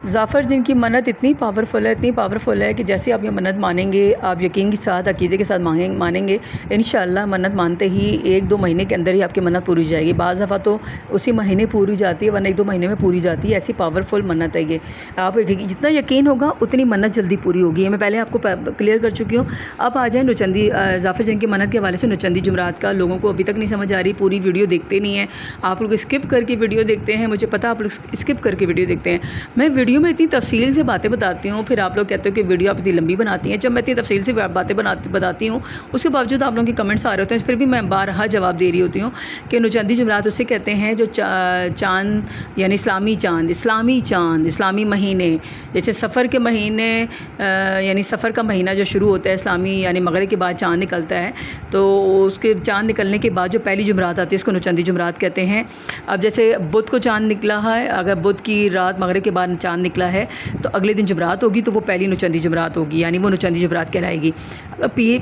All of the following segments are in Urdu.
ظافر جن کی منت اتنی پاورفل ہے کہ جیسے آپ یہ منت مانیں گے، آپ یقین کے ساتھ عقیدے کے ساتھ مانیں گے، انشاءاللہ منت مانتے ہی 1-2 مہینے کے اندر ہی آپ کی منت پوری جائے گی۔ بعض دفعہ تو اسی مہینے پوری جاتی ہے، ورنہ 1-2 مہینے میں پوری جاتی ہے۔ ایسی پاورفل منت ہے یہ، آپ جتنا یقین ہوگا اتنی منت جلدی پوری ہوگی۔ یہ میں پہلے آپ کو کلیئر کر چکی ہوں۔ اب آ جائیں نوچندی ظافر جن کی منت کے حوالے سے نوچندی جمعرات کا۔ لوگوں کو ابھی تک نہیں سمجھ آ رہی، پوری ویڈیو دیکھتے نہیں ہیں، آپ لوگ اسکپ کر کے ویڈیو دیکھتے ہیں، مجھے پتہ آپ لوگ اسکپ کر کے ویڈیو دیکھتے ہیں۔ میں ویڈیو میں اتنی تفصیل سے باتیں بتاتی ہوں، پھر آپ لوگ کہتے ہو کہ ویڈیو آپ اتنی لمبی بناتی ہیں۔ جب میں اتنی تفصیل سے باتیں بتاتی ہوں، اس کے باوجود آپ لوگوں کے کمنٹس آ رہے ہوتے ہیں، پھر بھی میں بارہا جواب دے رہی ہوتی ہوں کہ نوچندی جمعرات اسے کہتے ہیں جو چاند یعنی اسلامی مہینے، جیسے سفر کے مہینے یعنی سفر کا مہینہ جو شروع ہوتا ہے اسلامی یعنی مغرب کے بعد چاند نکلتا ہے، تو اس کے چاند نکلنے کے بعد جو پہلی جمعرات آتی ہے اس کو نوچندی جمعرات کہتے ہیں۔ اب جیسے بدھ کو چاند نکلا ہے، اگر بدھ کی رات مغرب کے بعد چاند نکلا ہے تو اگلے دن جمعرات ہوگی، تو وہ پہلی نوچندی جمعرات ہوگی، یعنی وہ نوچندی جمعرات کہلائے گی۔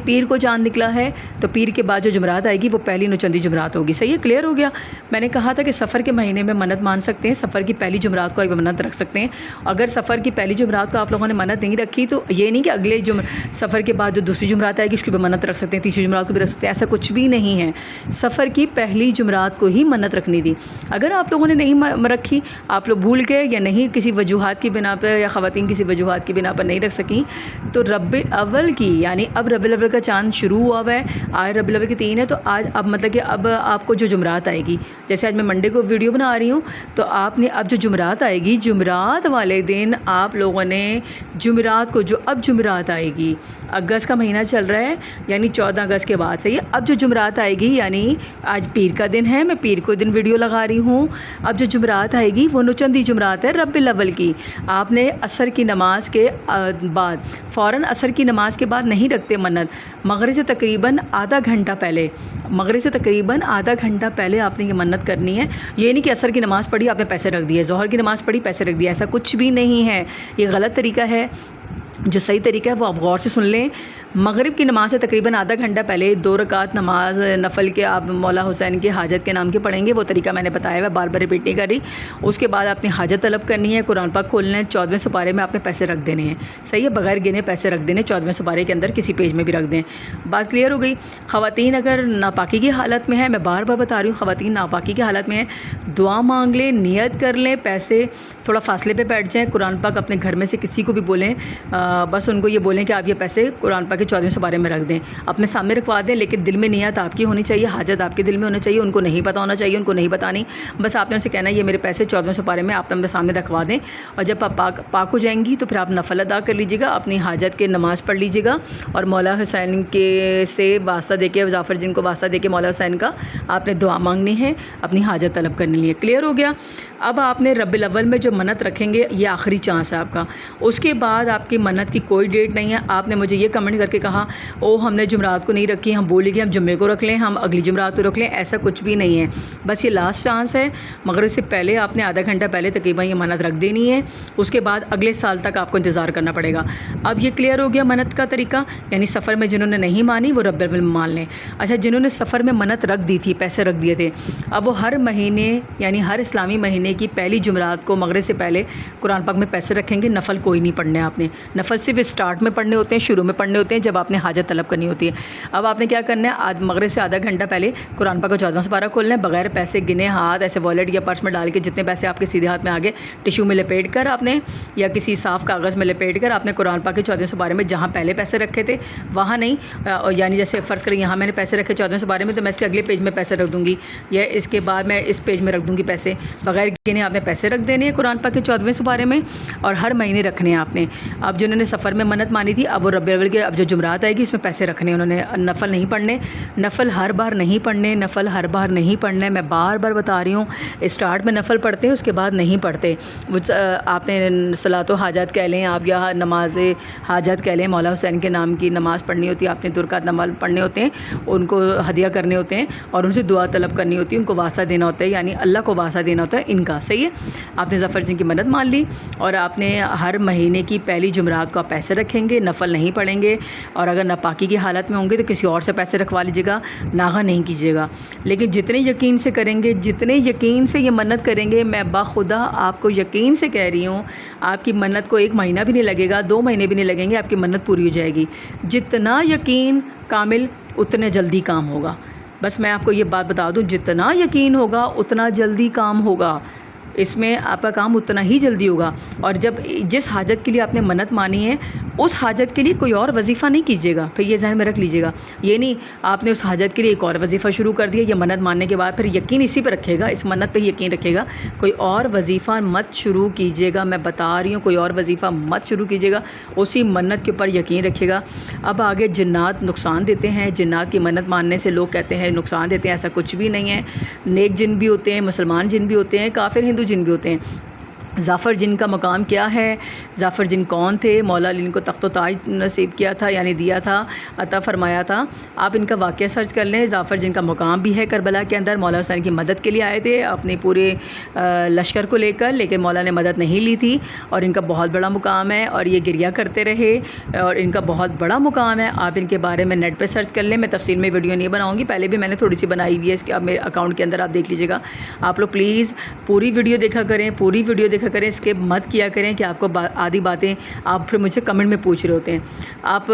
پیر کو چاند نکلا ہے تو پیر کے بعد جو جمعرات آئے گی وہ پہلی نوچندی جمعرات ہوگی۔ صحیح ہے، کلیئر ہو گیا۔ میں نے کہا تھا کہ سفر کے مہینے میں منت مان سکتے ہیں، سفر کی پہلی جمعرات کو آپ منت رکھ سکتے ہیں۔ اگر سفر کی پہلی جمعرات کو آپ لوگوں نے منت نہیں رکھی تو یہ نہیں کہ اگلے سفر کے بعد جو دوسری جمعرات آئے گی اس کی بھی منت رکھ سکتے ہیں، تیسری جمعرات کو بھی رکھ سکتے ہیں، ایسا کچھ بھی نہیں ہے۔ سفر کی پہلی جمعرات کو ہی منت رکھنی تھی۔ اگر آپ لوگوں نے نہیں رکھی، آپ لوگ بھول گئے یا نہیں کسی وجوہات کی بنا پہ، یا خواتین کسی وجوہات کی بنا پر نہیں رکھ سکیں، تو ربیع الاول کی یعنی اب ربیع الاول کا چاند شروع ہوا ہے، آج ربیع الاول کی 3 ہے، تو آج اب مطلب کہ اب آپ کو جو جمعرات آئے گی، جیسے آج میں منڈے کو ویڈیو بنا رہی ہوں، تو آپ نے اب جو جمعرات آئے گی، جمعرات والے دن آپ لوگوں نے جمعرات کو جو اب جمعرات آئے گی، اگست کا مہینہ چل رہا ہے یعنی 14 اگست کے بعد سے یہ اب جو جمعرات آئے گی، یعنی آج پیر کا دن ہے، میں پیر کو دن ویڈیو لگا رہی ہوں، اب جو جمعرات آئے گی وہ نوچندی جمعرات ہے ربیع الاول کی۔ آپ نے عصر کی نماز کے بعد فوراً عصر کی نماز کے بعد نہیں رکھتے منت، مغرب سے تقریباً آدھا گھنٹہ پہلے آپ نے یہ منت کرنی ہے۔ یہ نہیں کہ عصر کی نماز پڑھی آپ نے پیسے رکھ دیے، ظہر کی نماز پڑھی پیسے رکھ دیا، ایسا کچھ بھی نہیں ہے، یہ غلط طریقہ ہے۔ جو صحیح طریقہ ہے وہ آپ غور سے سن لیں۔ مغرب کی نماز سے تقریباً آدھا گھنٹہ پہلے 2 رکعت نماز نفل کے آپ مولا حسین کی حاجت کے نام کے پڑھیں گے، وہ طریقہ میں نے بتایا ہے، بار بار ریپیٹ نہیں کر رہی۔ اس کے بعد آپ نے حاجت طلب کرنی ہے، قرآن پاک کھولنا ہے، 14ویں سپارے میں آپ نے پیسے رکھ دینے ہیں، صحیح ہے، بغیر گنے پیسے رکھ دینے، 14ویں سپارے کے اندر کسی پیج میں بھی رکھ دیں۔ بات کلیئر ہو گئی۔ خواتین اگر ناپاکی کی حالت میں ہے، میں بار بار بتا رہی ہوں، خواتین ناپاکی کی حالت میں ہیں، دعا مانگ لیں، نیت کر لیں، پیسے تھوڑا فاصلے پہ بیٹھ جائیں، قرآن پاک اپنے گھر میں سے کسی کو بھی بولیں، بس ان کو یہ بولیں کہ آپ یہ پیسے قرآن پاک کے 14ویں سپارے میں رکھ دیں، اپنے سامنے رکھوا دیں، لیکن دل میں نیت آپ کی ہونی چاہیے، حاجت آپ کے دل میں ہونی چاہیے، ان کو نہیں پتہ ہونا چاہیے، ان کو نہیں بتانی، بس آپ نے ان سے کہنا ہے یہ میرے پیسے 14ویں سپارے میں آپ اپنے سامنے رکھوا دیں، اور جب آپ پاک ہو جائیں گی تو پھر آپ نفل ادا کر لیجیے گا، اپنی حاجت کے نماز پڑھ لیجیے گا، اور مولا حسین کے سے واسطہ دے کے، ظافر جن کو واسطہ دے کے مولا حسین کا آپ نے دعا مانگنی ہے، اپنی حاجت طلب کرنی ہے۔ کلیئر ہو گیا۔ اب آپ نے ربیع الاول میں جو منت رکھیں گے یہ آخری چانس ہے آپ کا، اس کے بعد آپ کی منت کی کوئی ڈیٹ نہیں ہے۔ آپ نے مجھے یہ کمنٹ کر کے کہا ہم نے جمعرات کو نہیں رکھی، ہم بول گئے ہم جمعے کو رکھ لیں، ہم اگلی جمعرات کو رکھ لیں، ایسا کچھ بھی نہیں ہے، بس یہ لاسٹ چانس ہے۔ مغرب سے پہلے آپ نے آدھا گھنٹہ پہلے تقریباً یہ منت رکھ دینی ہے، اس کے بعد اگلے سال تک آپ کو انتظار کرنا پڑے گا۔ اب یہ کلیئر ہو گیا منت کا طریقہ، یعنی سفر میں جنہوں نے نہیں مانی وہ ربیع الاول میں مان لیں۔ اچھا، جنہوں نے سفر میں منت رکھ دی تھی، پیسے رکھ دیے تھے، اب وہ ہر مہینے یعنی ہر اسلامی مہینے کی پہلی جمعرات کو مغرب سے پہلے قرآن پاک میں پیسے رکھیں گے، نفل کوئی نہیں پڑھنے آپ نے، نفل صرف اسٹارٹ میں پڑھنے ہوتے ہیں، شروع میں پڑھنے ہوتے ہیں جب آپ نے حاجت طلب کرنی ہوتی ہے۔ اب آپ نے کیا کرنا ہے، مغرب سے آدھا گھنٹہ پہلے قرآن پاک کا 14واں سپارہ کھولنا ہے، بغیر پیسے گنے ہاتھ ایسے والیٹ یا پرس میں ڈال کے جتنے پیسے آپ کے سیدھے ہاتھ میں آگے ٹیشو میں لپیٹ کر آپ نے یا کسی صاف کاغذ میں لپیٹ کر آپ نے قرآن پاک کے 14ویں سپارے میں جہاں پہلے پیسے رکھے تھے وہاں نہیں، یعنی جیسے فرض کریں یہاں میں نے پیسے رکھے 14ویں سپارے میں، تو میں اس کے اگلے پیج میں پیسے رکھ دوں گی، یا اس کے بعد میں اس پیج میں رکھ دوں گی پیسے، بغیر گنے آپ نے پیسے رکھ دینے ہیں قرآن پاک کے 14ویں سپارے میں، اور ہر مہینے رکھنے ہیں آپ نے۔ اب جنہوں نے سفر میں منت مانی تھی اب وہ ربیع الاول کے اب جو جمعرات آئے گی اس میں پیسے رکھنے، انہوں نے نفل نہیں پڑھنے، نفل ہر بار نہیں پڑھنے، نفل ہر بار نہیں پڑھنے، میں بار بار بتا رہی ہوں، اسٹارٹ میں نفل پڑھتے ہیں اس کے بعد نہیں پڑھتے، وہ آپ نے صلاۃ و حاجات کہہ لیں آپ، یا نماز حاجات کہہ لیں، مولا حسین کے نام کی نماز پڑھنی ہوتی ہے، آپ نے 2 رکعت نماز پڑھنے ہوتے ہیں، ان کو ہدیہ کرنے ہوتے ہیں اور ان سے دعا طلب کرنی ہوتی ہے، ان کو واسطہ دینا ہوتا ہے، یعنی اللہ کو واسطہ دینا ہوتا ہے ان کا، صحیح ہے۔ آپ نے ظفر جن کی منت مان لی اور آپ نے ہر مہینے کی پہلی جمعرات رات کو آپ پیسے رکھیں گے، نفل نہیں پڑھیں گے، اور اگر ناپاکی کی حالت میں ہوں گے تو کسی اور سے پیسے رکھوا لیجیے گا، ناغہ نہیں کیجیے گا۔ لیکن جتنے یقین سے کریں گے، جتنے یقین سے یہ منت کریں گے، میں باخدا آپ کو یقین سے کہہ رہی ہوں، آپ کی منت کو 1 مہینہ بھی نہیں لگے گا، 2 مہینے بھی نہیں لگیں گے، آپ کی منت پوری ہو جائے گی۔ جتنا یقین کامل اتنے جلدی کام ہوگا۔ بس میں آپ کو یہ بات بتا دوں، جتنا یقین ہوگا اتنا جلدی کام ہوگا، اس میں آپ کا کام اتنا ہی جلدی ہوگا۔ اور جب جس حاجت کے لیے آپ نے منت مانی ہے اس حاجت کے لیے کوئی اور وظیفہ نہیں کیجیے گا، پھر یہ ذہن میں رکھ لیجیے گا۔ یہ نہیں آپ نے اس حاجت کے لیے ایک اور وظیفہ شروع کر دیا، یہ منت ماننے کے بعد پھر یقین اسی پہ رکھے گا، اس منت پہ یقین رکھے گا، کوئی اور وظیفہ مت شروع کیجیے گا۔ میں بتا رہی ہوں، کوئی اور وظیفہ مت شروع کیجیے گا، اسی منت کے اوپر یقین رکھیے گا۔ اب آگے جنات نقصان دیتے ہیں، جنات کی منت ماننے سے لوگ کہتے ہیں نقصان دیتے ہیں، ایسا کچھ بھی نہیں ہے۔ نیک جن بھی ہوتے ہیں، مسلمان جن بھی ہوتے ہیں، کافر ہندو جن بھی ہوتے ہیں۔ ظافر جن کا مقام کیا ہے؟ ظافر جن کون تھے؟ مولا علی ان کو تخت و تاج نصیب کیا تھا، یعنی دیا تھا، عطا فرمایا تھا۔ آپ ان کا واقعہ سرچ کر لیں۔ ظافر جن کا مقام بھی ہے کربلا کے اندر، مولا حسین کی مدد کے لیے آئے تھے اپنے پورے لشکر کو لے کر، لیکن مولا نے مدد نہیں لی تھی، اور ان کا بہت بڑا مقام ہے، اور یہ گریہ کرتے رہے، اور ان کا بہت بڑا مقام ہے۔ آپ ان کے بارے میں نیٹ پہ سرچ کر لیں، میں تفصیل میں ویڈیو نہیں بناؤں گی، پہلے بھی میں نے تھوڑی سی بنائی ہوئی ہے، اس کے اب میرے اکاؤنٹ کے اندر آپ دیکھ لیجیے گا۔ آپ لوگ پلیز پوری ویڈیو دیکھا کریں، پوری ویڈیو دیکھا کریں، اسکپ مت کیا کریں کہ آپ کو آدھی باتیں آپ پھر مجھے کمنٹ میں پوچھ رہے ہوتے ہیں۔ آپ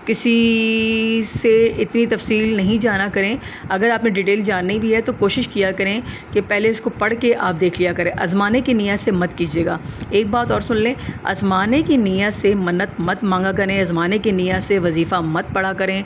کسی سے اتنی تفصیل نہیں جانا کریں، اگر آپ نے ڈیٹیل جاننی بھی ہے تو کوشش کیا کریں کہ پہلے اس کو پڑھ کے آپ دیکھ لیا کریں، آزمانے کی نیت سے مت کیجیے گا۔ ایک بات اور سن لیں، آزمانے کی نیت سے منت مت مانگا کریں، آزمانے کی نیت سے وظیفہ مت پڑھا کریں،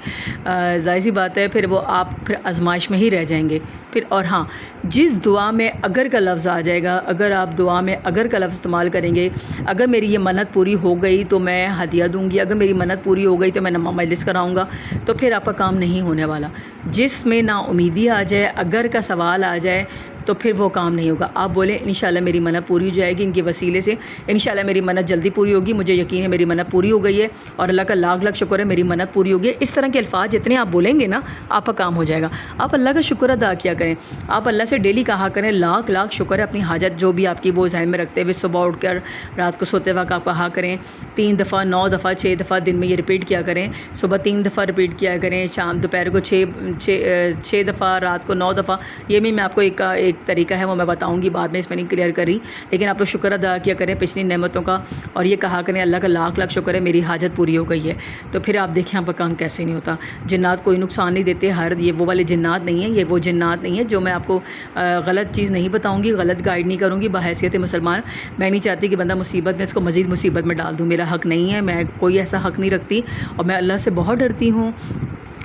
ظاہر سی بات ہے پھر وہ آپ پھر آزمائش میں ہی رہ جائیں گے پھر۔ اور ہاں، جس دعا میں اگر کا لفظ آ جائے گا، اگر آپ دعا میں اگر کا لفظ استعمال کریں گے، اگر میری یہ منت پوری ہو گئی تو میں ہدیہ دوں گی، اگر میری منت پوری ہو گئی تو میں مجلس کراؤں گا، تو پھر آپ کا کام نہیں ہونے والا۔ جس میں نا امیدی آ جائے، اگر کا سوال آ جائے، تو پھر وہ کام نہیں ہوگا۔ آپ بولیں انشاءاللہ میری منت پوری ہو جائے گی ان کے وسیلے سے، انشاءاللہ میری منت جلدی پوری ہوگی، مجھے یقین ہے میری منت پوری ہو گئی ہے، اور اللہ کا لاکھ لاکھ شکر ہے میری منت پوری ہو گئی ہے۔ اس طرح کے الفاظ جتنے آپ بولیں گے نا، آپ کا کام ہو جائے گا۔ آپ اللہ کا شکر ادا کیا کریں، آپ اللہ سے ڈیلی کہا کریں لاکھ لاکھ شکر ہے، اپنی حاجت جو بھی آپ کی وہ ذہن میں رکھتے ہوئے صبح اٹھ کر رات کو سوتے وقت آپ کہا کریں 3 دفعہ 9 دفعہ 6 دفعہ دن میں یہ ریپیٹ کیا کریں۔ صبح 3 دفعہ ریپیٹ کیا کریں، شام دوپہر کو 6 دفعہ، رات کو 9 دفعہ۔ یہ بھی میں آپ کو ایک طریقہ ہے وہ میں بتاؤں گی بعد میں، اس میں نہیں کلیئر کر رہی، لیکن آپ لوگ شکر ادا کیا کریں پچھلی نعمتوں کا، اور یہ کہا کریں اللہ کا لاکھ لاکھ شکر ہے میری حاجت پوری ہو گئی ہے۔ تو پھر آپ دیکھیں آپ کا کام کیسے نہیں ہوتا۔ جنات کوئی نقصان نہیں دیتے، یہ وہ والے جنات نہیں ہیں، یہ وہ جنات نہیں ہیں جو میں آپ کو غلط چیز نہیں بتاؤں گی، غلط گائیڈ نہیں کروں گی۔ بحیثیت مسلمان میں نہیں چاہتی کہ بندہ مصیبت میں اس کو مزید مصیبت میں ڈال دوں، میرا حق نہیں ہے، میں کوئی ایسا حق نہیں رکھتی، اور میں اللہ سے بہت ڈرتی ہوں۔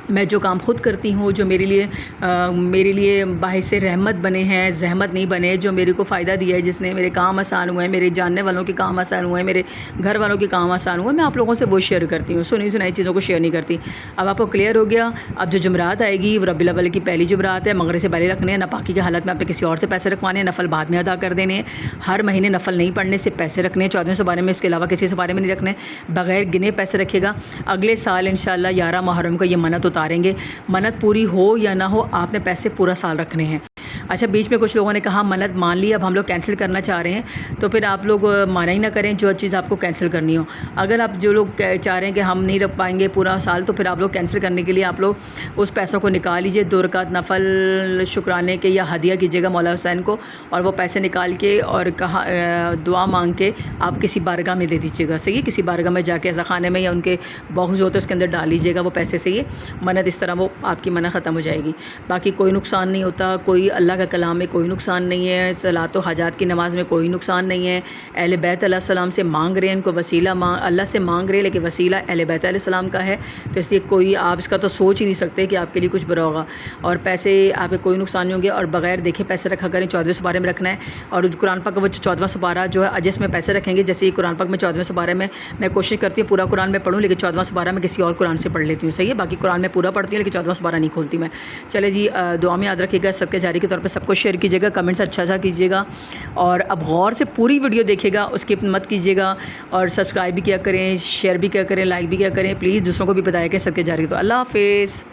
میں جو کام خود کرتی ہوں، جو میرے لیے باعث رحمت بنے ہیں، زحمت نہیں بنے، جو میرے کو فائدہ دیا ہے، جس نے میرے کام آسان ہوئے ہیں، میرے جاننے والوں کے کام آسان ہوئے ہیں، میرے گھر والوں کے کام آسان ہوئے ہیں، میں آپ لوگوں سے وہ شیئر کرتی ہوں، سنی سنائی چیزوں کو شیئر نہیں کرتی۔ اب آپ کو کلیئر ہو گیا۔ اب جو جمعرات آئے گی وہ ربیع الاول کی پہلی جمعرات ہے، مغرب سے پہلے رکھنے ہیں، ناپاکی کی حالت میں آپ نے کسی اور سے پیسے رکھوانے ہیں، نفل بعد میں ادا کر دینے ہیں، ہر مہینے نفل نہیں پڑھنے سے پیسے رکھنے ہیں 14 سپارے میں، اس کے علاوہ کسی سپارے میں نہیں رکھنے، بغیر گنے پیسے رکھے گا۔ اگلے سال انشاءاللہ 11 محرم کو یہ منت اتاریں گے، منت پوری ہو یا نہ ہو آپ نے پیسے پورا سال رکھنے ہیں۔ اچھا، بیچ میں کچھ لوگوں نے کہا منت مان لی، اب ہم لوگ کینسل کرنا چاہ رہے ہیں، تو پھر آپ لوگ مانا ہی نہ کریں جو چیز آپ کو کینسل کرنی ہو۔ اگر آپ جو لوگ چاہ رہے ہیں کہ ہم نہیں رکھ پائیں گے پورا سال، تو پھر آپ لوگ کینسل کرنے کے لیے آپ لوگ اس پیسوں کو نکال لیجئے، 2 رکعت نفل شکرانے کے یا ہدیہ کیجیے گا مولا حسین کو، اور وہ پیسے نکال کے اور دعا مانگ کے آپ کسی بارگاہ میں دے دیجیے گا، صحیح ہے؟ کسی بارگاہ میں جا کے ایسا خانے میں یا ان کے باکس جو ہوتے ہیں اس کے اندر ڈال لیجیے گا وہ پیسے، صحیح ہے؟ منت اس طرح وہ آپ کی منت ختم ہو جائے گی۔ باقی کوئی نقصان نہیں ہوتا، کوئی اللہ کا کلام میں کوئی نقصان نہیں ہے، صلاۃ و حاجات کی نماز میں کوئی نقصان نہیں ہے۔ اہل بیت علیہ السلام سے مانگ رہے ہیں، ان کو وسیلہ اللہ سے مانگ رہے ہیں، لیکن وسیلہ اہل بیت علیہ السلام کا ہے، تو اس لیے کوئی آپ اس کا تو سوچ ہی نہیں سکتے کہ آپ کے لیے کچھ برا ہوگا، اور پیسے آپ کے کوئی نقصان نہیں ہوں گے۔ اور بغیر دیکھے پیسے رکھا کریں، 14ویں سپارے میں رکھنا ہے، اور قرآن پاک کا وہ 14واں سپارہ جو ہے جس میں پیسے رکھیں گے، جیسے قرآن پاک میں 14ویں سپارے میں میں کوشش کرتی ہوں پورا قرآن میں پڑھوں، لیکن 14واں سپارہ میں کسی اور قرآن سے پڑھ لیتی ہوں، صحیح ہے؟ باقی قرآن میں پورا پڑھتی ہوں لیکن 14واں سپارہ نہیں کھولتی میں۔ چلے جی، دعا میں یاد رکھیے گا، صدقہ جاری کے طور پہ سب کو شیئر کیجیے گا، کمنٹس اچھا سا کیجیے گا، اور اب غور سے پوری ویڈیو دیکھیے گا، اسکپ مت کیجیے گا، اور سبسکرائب بھی کیا کریں، شیئر بھی کیا کریں، لائک بھی کیا کریں، پلیز دوسروں کو بھی بتایا کہ صدقہ جاری۔ تو اللہ حافظ۔